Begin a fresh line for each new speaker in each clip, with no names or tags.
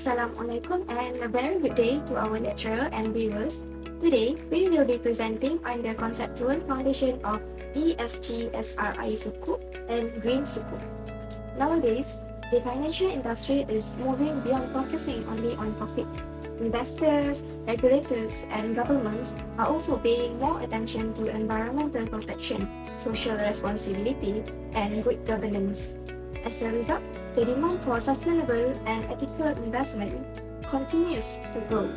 Assalamualaikum and a very good day to our lecturer and viewers. Today, we will be presenting on the conceptual foundation of ESG, SRI Sukuk and Green Sukuk. Nowadays, the financial industry is moving beyond focusing only on profit. Investors, regulators, and governments are also paying more attention to environmental protection, social responsibility, and good governance. As a result, the demand for sustainable and ethical investment continues to grow.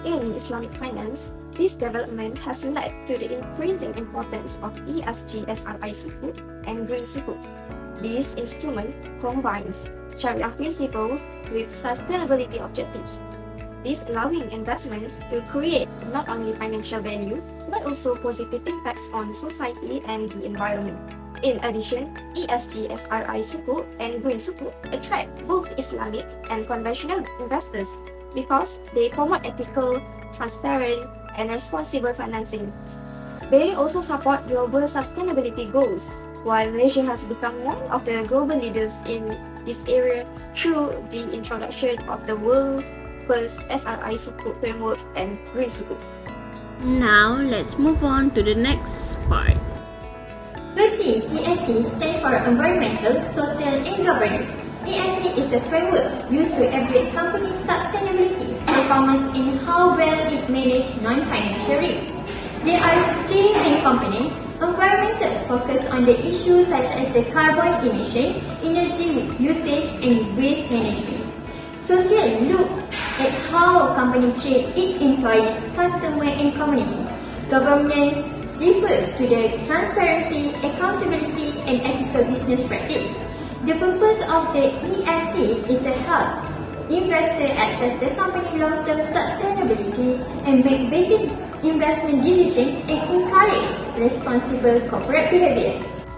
In Islamic finance, this development has led to the increasing importance of ESG SRI Sukuk and Green Sukuk. This instrument combines Sharia principles with sustainability objectives, this allowing investments to create not only financial value but also positive impacts on society and the environment. In addition, ESG SRI Sukuk and Green Sukuk attract both Islamic and conventional investors because they promote ethical, transparent, and responsible financing. They also support global sustainability goals, while Malaysia has become one of the global leaders in this area through the introduction of the world's first SRI Sukuk framework and Green Sukuk.
Now, let's move on to the next part.
Firstly, ESG stands for Environmental, Social and Governance. ESG is a framework used to evaluate companies' sustainability, performance and how well it manages non-financial risks. There are three main components. Environmental focus on the issues such as the carbon emission, energy usage and waste management. Social look at how company treat its employees, customer and community. Governance refers to the transparency, accountability and ethical business practice. The purpose of the ESG is to help investors access the company's long-term sustainability and make better investment decisions and encourage responsible corporate behavior.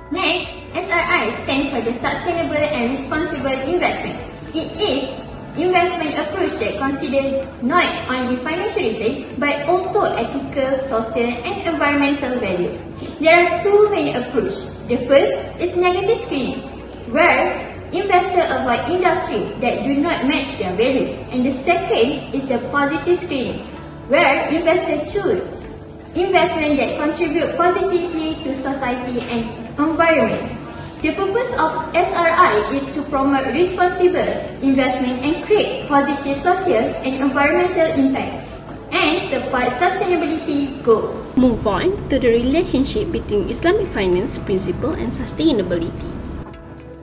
Next, SRI stands for the Sustainable and Responsible Investment. It is investment approach that considers not only financial return but also ethical, social and environmental value. There are two main approaches. The first is negative screening, where investors avoid industries that do not match their value. And the second is the positive screening, where investors choose investment that contribute positively to society and environment. The purpose of SRI is to promote responsible investment and create positive social and environmental impact and support sustainability goals.
Move on to the relationship between Islamic finance principle and sustainability.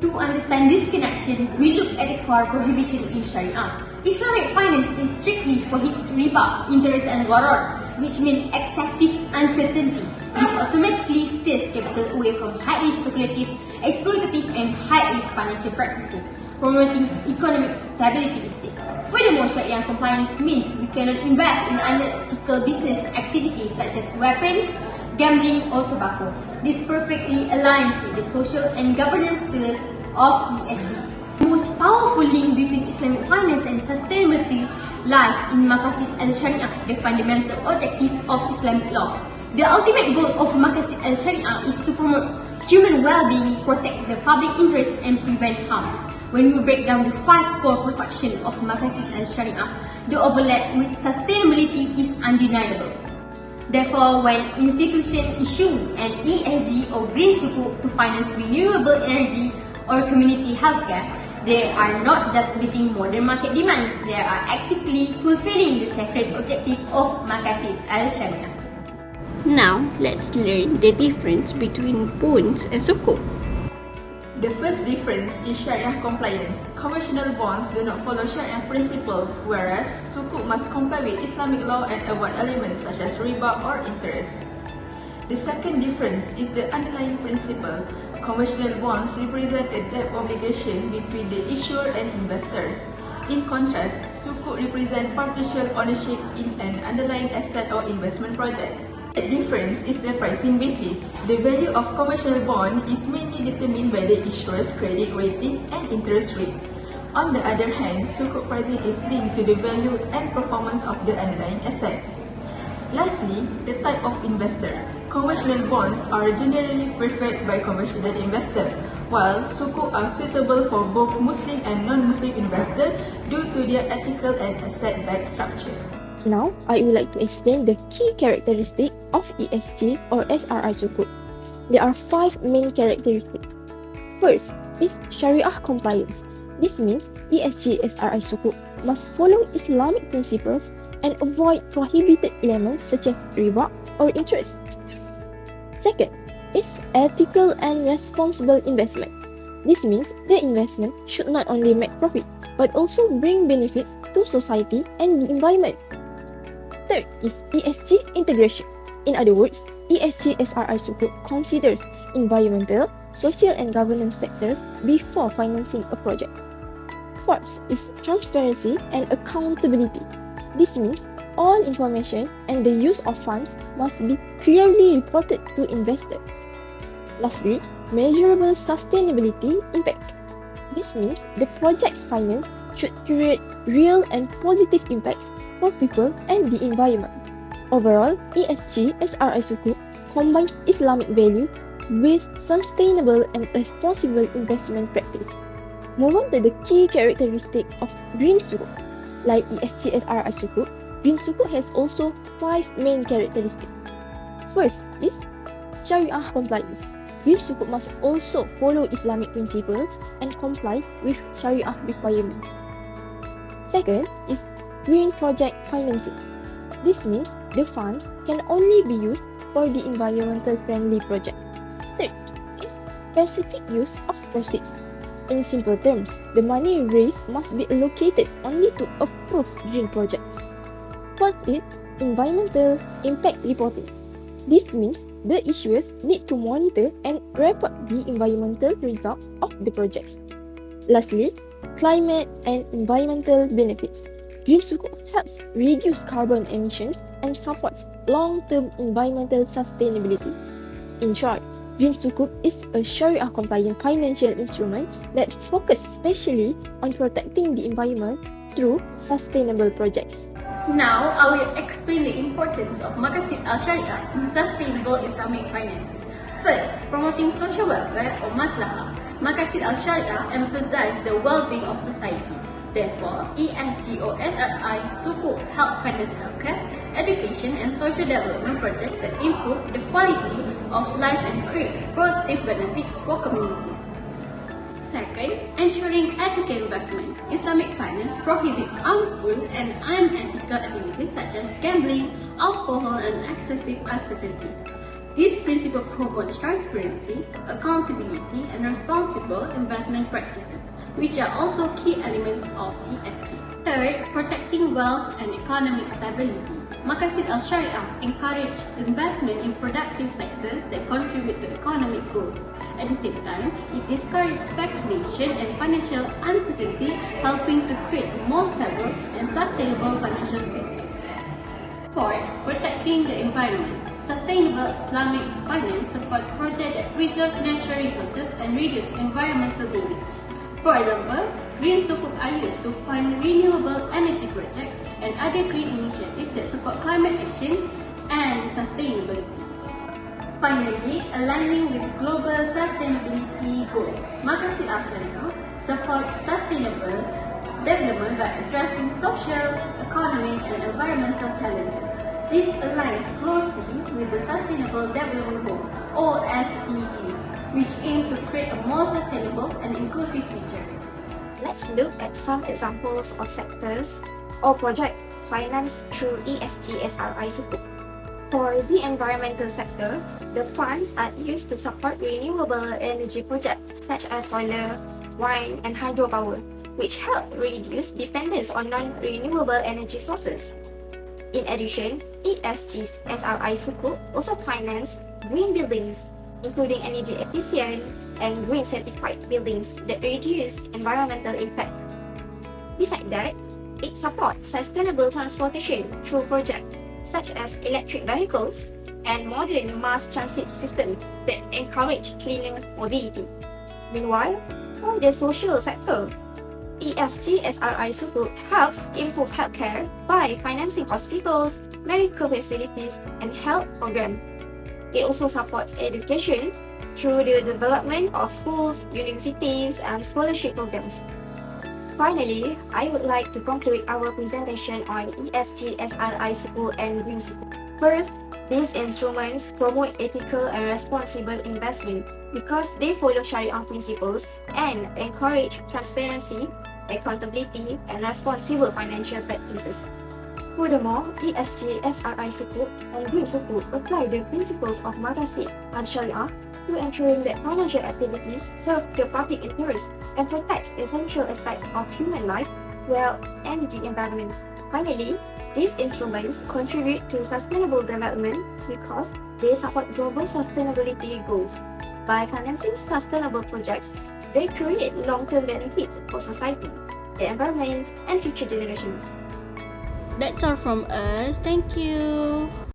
To understand this connection, we look at the core prohibition in Sharia. Islamic finance is strictly prohibits riba, interest and gharar, which means excessive uncertainty. This automatically steers capital away from highly speculative, exploitative and high-risk financial practices, promoting economic stability instead. Furthermore, Sharia compliance means we cannot invest in unethical business activities such as weapons, gambling or tobacco. This perfectly aligns with the social and governance pillars of ESG. The most powerful link between Islamic finance and sustainability lies in Maqasid al-Sharia, the fundamental objective of Islamic law. The ultimate goal of Maqasid al-Sharia is to promote human well-being, protect the public interest and prevent harm. When we break down the 5 core protection of Maqasid al-Sharia, the overlap with sustainability is undeniable. Therefore, when institutions issue an ESG or Green Sukuk to finance renewable energy or community healthcare, they are not just meeting modern market demands, they are actively fulfilling the sacred objective of Maqasid al-Sharia.
Now, let's learn the difference between bonds and sukuk.
The first difference is Sharia compliance. Conventional bonds do not follow Sharia principles, whereas Sukuk must comply with Islamic law and avoid elements such as riba or interest. The second difference is the underlying principle. Conventional bonds represent a debt obligation between the issuer and investors. In contrast, Sukuk represent partial ownership in an underlying asset or investment project. The difference is the pricing basis. The value of conventional bond is mainly determined by the issuer's credit rating and interest rate. On the other hand, Sukuk pricing is linked to the value and performance of the underlying asset. Lastly, the type of investors. conventional bonds are generally preferred by conventional investors, while Sukuk are suitable for both Muslim and non-Muslim investors due to their ethical and asset-backed structure.
Now, I would like to explain the key characteristic of ESG or SRI Sukuk. There are 5 main characteristics. First is Sharia compliance. This means ESG SRI Sukuk must follow Islamic principles and avoid prohibited elements such as riba or interest. Second is ethical and responsible investment. This means the investment should not only make profit but also bring benefits to society and the environment. Third is ESG integration. In other words, ESG SRI Sukuk considers environmental, social and governance factors before financing a project. Fourth is transparency and accountability. This means all information and the use of funds must be clearly reported to investors. Lastly, measurable sustainability impact. This means the project's finance should create real and positive impacts for people and the environment. Overall, ESG SRI Sukuk combines Islamic value with sustainable and responsible investment practice. Move on to the key characteristic of Green Sukuk. Like ESG SRI Sukuk, Green Sukuk has also 5 main characteristics. First is Sharia compliance. Green Sukuk must also follow Islamic principles and comply with Sharia requirements. Second is green project financing. This means the funds can only be used for the environmental friendly project. Third is specific use of proceeds. In simple terms, the money raised must be allocated only to approved green projects. Fourth is environmental impact reporting. This means the issuers need to monitor and report the environmental result of the projects. Lastly, climate and environmental benefits. Green Sukuk helps reduce carbon emissions and supports long-term environmental sustainability. In short, Green Sukuk is a Sharia-compliant financial instrument that focuses specially on protecting the environment through sustainable projects.
Now, I will explain the importance of Maqasid al-Sharia in sustainable Islamic finance. First, promoting social welfare or maslahah. Maqasid al-Sharia emphasizes the well-being of society. Therefore, ESG or SRI Sukuk help finance healthcare, education and social development projects that improve the quality of life and create positive benefits for communities. Second, ensuring ethical investment. Islamic finance prohibits harmful and unethical activities such as gambling, alcohol and excessive uncertainty. This principle promotes transparency, accountability and responsible investment practices, which are also key elements of ESG. Third, protecting wealth and economic stability. Maqasid al-Sharia encourage investment in productive sectors that contribute to economic growth. At the same time, it discourages speculation and financial uncertainty, helping to create a more stable and sustainable financial system. Fourth, protecting the environment. Sustainable Islamic finance supports projects that preserve natural resources and reduce environmental damage. For example, green sukuk are used to fund renewable energy projects and other green initiatives that support climate action and sustainability. Finally, aligning with global sustainability goals, Maqasid al-Sharia supports sustainable development by addressing social, economic, and environmental challenges. This aligns closely with the Sustainable Development Goals, or SDGs, which aim to create a more sustainable and inclusive future.
Let's look at some examples of sectors or projects financed through ESG SRI Sukuk. For the environmental sector, the funds are used to support renewable energy projects such as solar, wind, and hydropower, which help reduce dependence on non-renewable energy sources. In addition, ESG's SRI Sukuk also finance green buildings, including energy efficient and green certified buildings that reduce environmental impact. Besides that, it supports sustainable transportation through projects such as electric vehicles and modern mass transit systems that encourage cleaner mobility. Meanwhile, for the social sector, ESG SRI Sukuk helps improve healthcare by financing hospitals, medical facilities, and health programs. it also supports education through the development of schools, universities, and scholarship programs. Finally, I would like to conclude our presentation on ESG, SRI Sukuk, and Green Sukuk. First, these instruments promote ethical and responsible investment because they follow Sharia principles and encourage transparency, accountability, and responsible financial practices. Furthermore, ESG, SRI Sukuk, and Green Sukuk apply the principles of Maqasid al-Sharia to ensuring that financial activities serve the public interest and protect essential aspects of human life, wealth, and the environment. Finally, these instruments contribute to sustainable development because they support global sustainability goals. By financing sustainable projects, they create long-term benefits for society, the environment, and future generations.
That's all from us. Thank you.